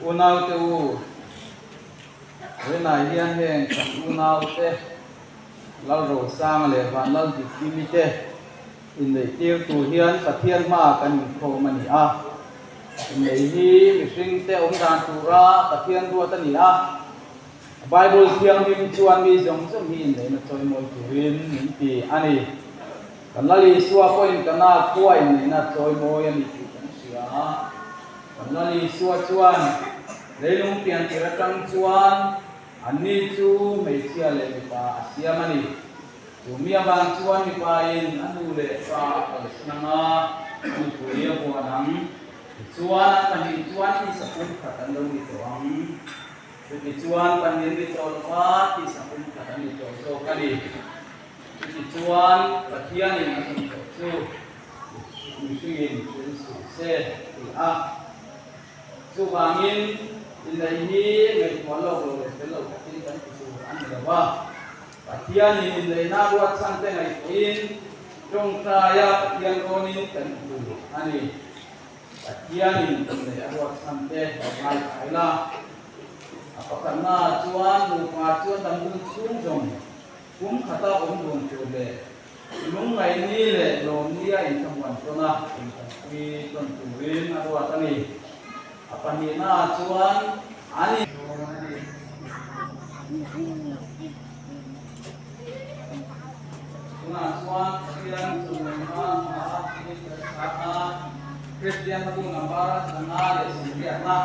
Unau te u nai hian heng unau te lau ro sang le van lau di kimi te in nei tir tu hian pathian ma kan kho mani a in nei hi mihring te om dan tu ra pathian ru ta ni a Bible thiang lim chuan mi jong chom hi in nei na choi moi turin min pi ani kan lali suwa point kana kuai nei na choi moi ani ti kan sia kan lali suwa chuan leilung pian tiratang chuan ani chu mei chia le mi pa sia mani chu mi abang chuan mi pa in anu le pa alsnanga chu tuia bo nang chuan pani chuan ti sapun khatan lo ni toang chu chuan pani ni tol pa ti sapun khatan ni to so kali chu chuan pathian in asun chu mi singin chu se ti a chu bangin in lai hi ngai kholo lo le pelo ti kan chu an le wa pathian in lai na ruat sang te ngai in trong ta ya pathian ronin kan tu ani pathian in lai ruat sang te mai thaila apakah na chuan lu ma chuan dam bun chung jong kum khata om dun chu le lung ngai ni le lo ni a in thamwan chona in pi ton tu rin ruat ani apa ni na chuan ani na chuan Kristian sunma ma ni sa Kristian tu nambara sana le sumriatna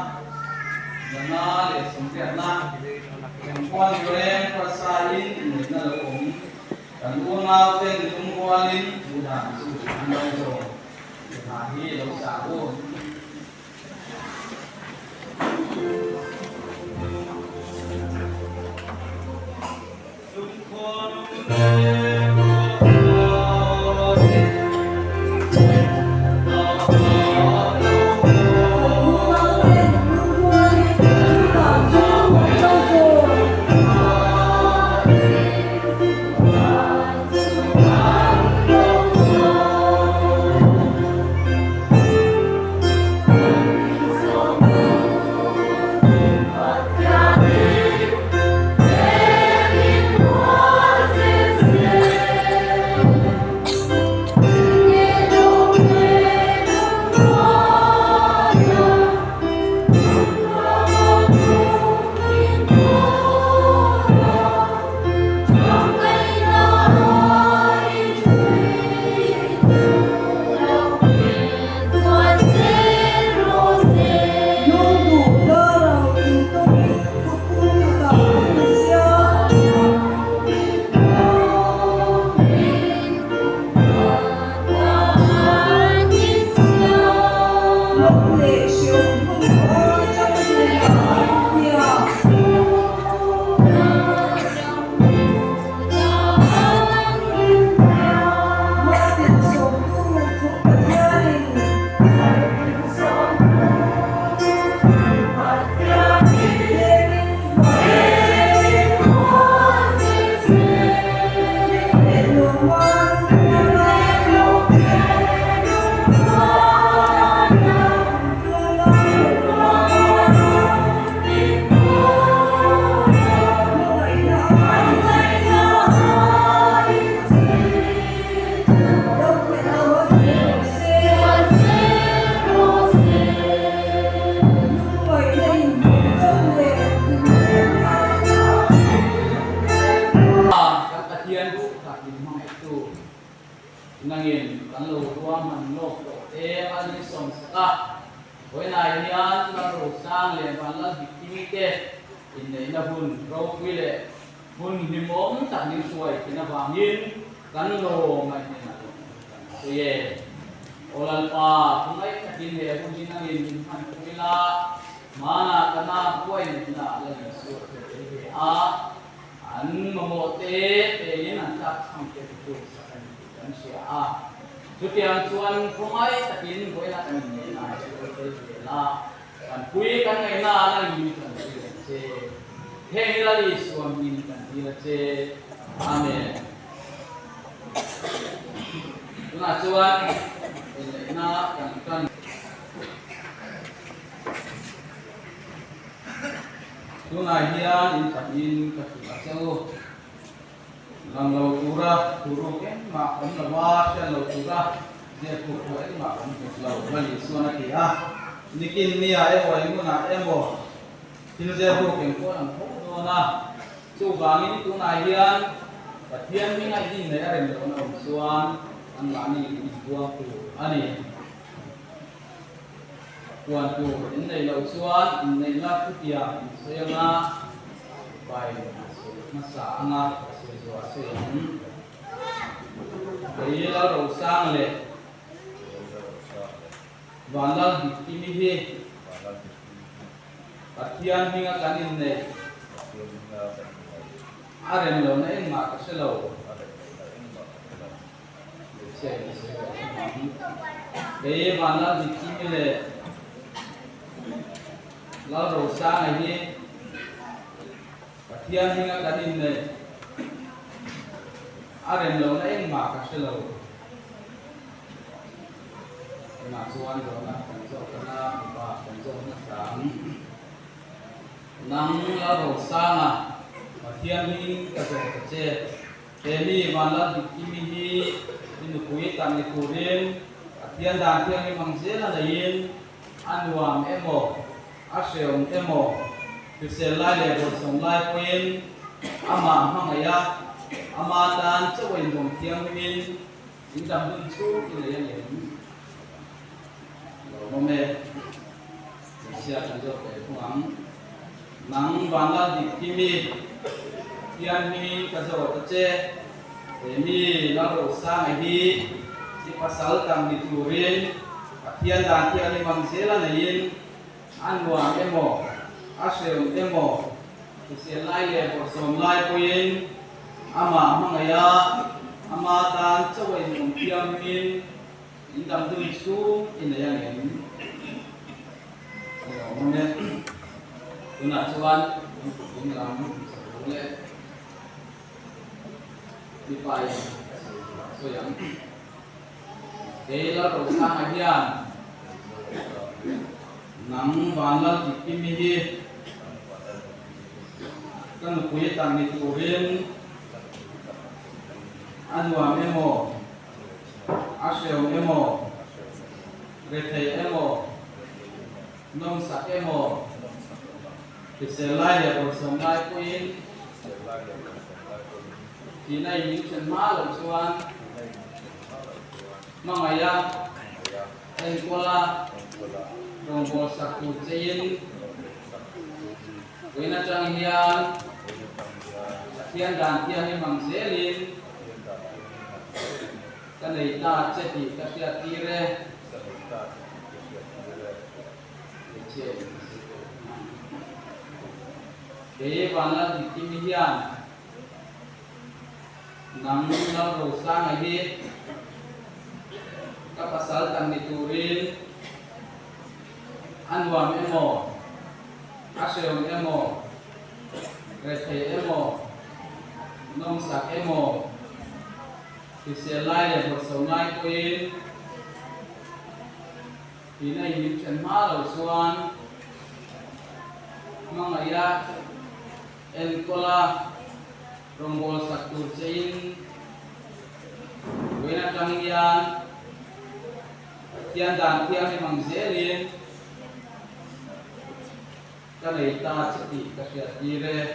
sana le sumriatna yang kuan goreng prasain ni na lom kan una ten tungwalin budan su andai so ha hi lo sa u Yeah. tu nangin kan lo ruang man lok ani som sa với này thì anh là đồ sang liền và là bị cái in này là hun rau quy lệ hun thì móm chẳng đi xuôi thì là vàng yên gắn lô mà như là vậy orang pa tunai katin he hun jina in han kuila mana kana kuai na la su he an mamote te in an tak sam ke tu kan sia tu tiang chuan khomai takin boina kan ni na la kan kui kan ngai na na ni kan se he la li suam ni kan ni la che amen tuna chuan na kan kan tuna hian in takin ka tu lang lo tura turu ke ma kan lawa sia lo tura je ku ko ai ma kan lo bali suana ki a nikin mi a e wa imu na emo tin je ku ke ko an ko no na chu wangin tu na hian pathian mi ngai din ne aren lo na suan an la ni i buang tu ani kuan tu in nei lo suan in nei la tu tia in sayanga bai masa anga vậy là đầu sang lệ và là bị mi hi và thiên mi ngã cán in này aren lo này mà cái sẽ lâu vậy và là bị mi lệ là đầu sang này hi và thiên mi ngã cán in này aren lo na eng ma ka selo na chuan lo na kan zo kana ba kan zo na sang nang la ro sanga pathian hi ka zo ka che te mi ma la di mi hi in pui tan ni kurin pathian dan thiang ni mang je la yin anwam emo aseom emo tu se lai le ro som lai poin ama hangaya amatan cho quên dòng tiếng min in đầm đun chú in lấy anh em rồi mẹ xe chân cho cái phong nắng vàng là đi kim mi thiên mi cái giờ cái che để mi nó đổ sang ngày đi chỉ pasal tam di turin thiên đàn thiên ni mang xe là này ăn hoàng em mò asem em mò thì xe lai lệ của sòng lai quên ama mangaya amatan chawai mong piamin indam dun su inayang em mone tuna chuan inglam le dipai so yang dela ro sang hian nang wanla dikimi hi kan kuye tan ni turin anwam emo aseo emo retei emo nong sak emo kiselai ya bersongai kuin kinai ning chen ma lo chuan mangaya en kola rong bol sakut chein wena chang hian hian dan hian ni mang zelin cái này ta sẽ thì các cái tire cái bạn là đi tìm hiền nắm nó đầu sang này đi các pasal tăng đi turin ăn warm emo asem emo rethe emo nong sak emo thì sẽ lai để một số lai quên thì này những chuyện má đầu xuân mang lại ra en cola rong bol satu chain wena tangian tian dan tiang ni mang zelin cái này ta sẽ bị các việc gì đây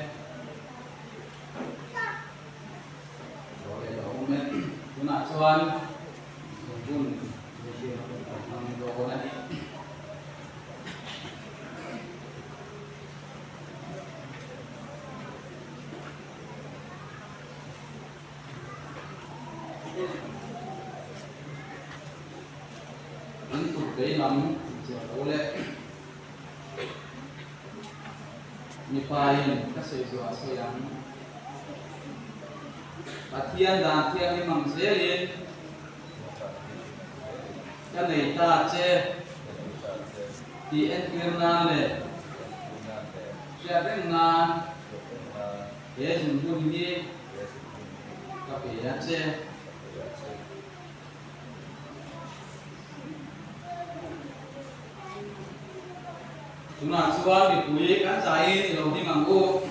rồi đó tuna chuan bun ang do na ni anh thuộc cái lắm chỗ lệ như phai các sự dọa sự đắng và thiên đàn thiên đi bằng dễ liền cái này ta che thì anh kiếm nan lệ che đến nan để dùng bùn đi cà phê che chúng ta chuan bị quý cán trái thì đầu tiên bằng cô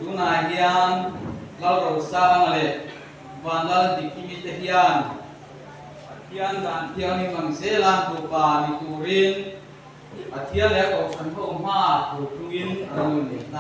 chúng này hiền lau đầu sang lệ và lau thì kimi te hiền hiền đàn hiền thì bằng sẽ làm tụ bà thì tụ riêng hiền lẽ cầu sản phẩm hoa tụ tuyên anh ta